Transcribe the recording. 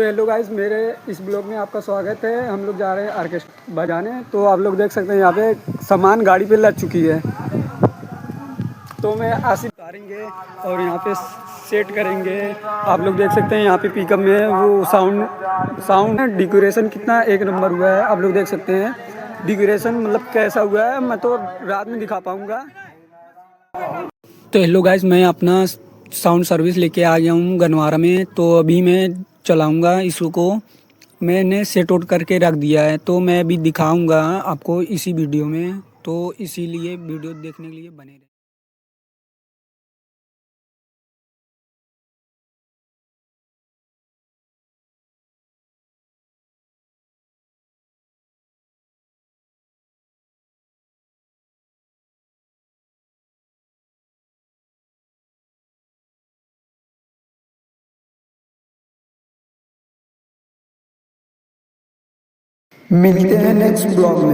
तो hello guys, मेरे इस ब्लॉग में आपका स्वागत है। हम लोग जा रहे हैं ऑर्केस्ट्रा बजाने। तो आप लोग देख सकते हैं यहाँ पे सामान गाड़ी पे लग चुकी है। तो मैं आसिफ उतारेंगे और यहाँ पे सेट करेंगे। आप लोग देख सकते हैं यहाँ पे पिकअप में वो साउंड डेकोरेशन कितना एक नंबर हुआ है। आप लोग देख सकते हैं डेकोरेशन मतलब कैसा हुआ है, मैं तो रात में दिखा पाऊँगा। तो हेलो गाइस, मैं अपना साउंड सर्विस लेके आ गया हूँ गनवारा में। तो अभी मैं चलाऊँगा इसको को। मैंने सेट आउट करके रख दिया है, तो मैं अभी दिखाऊँगा आपको इसी वीडियो में। तो इसीलिए वीडियो देखने के लिए बने रहे। मिलते हैं नेक्स्ट ब्लॉग में।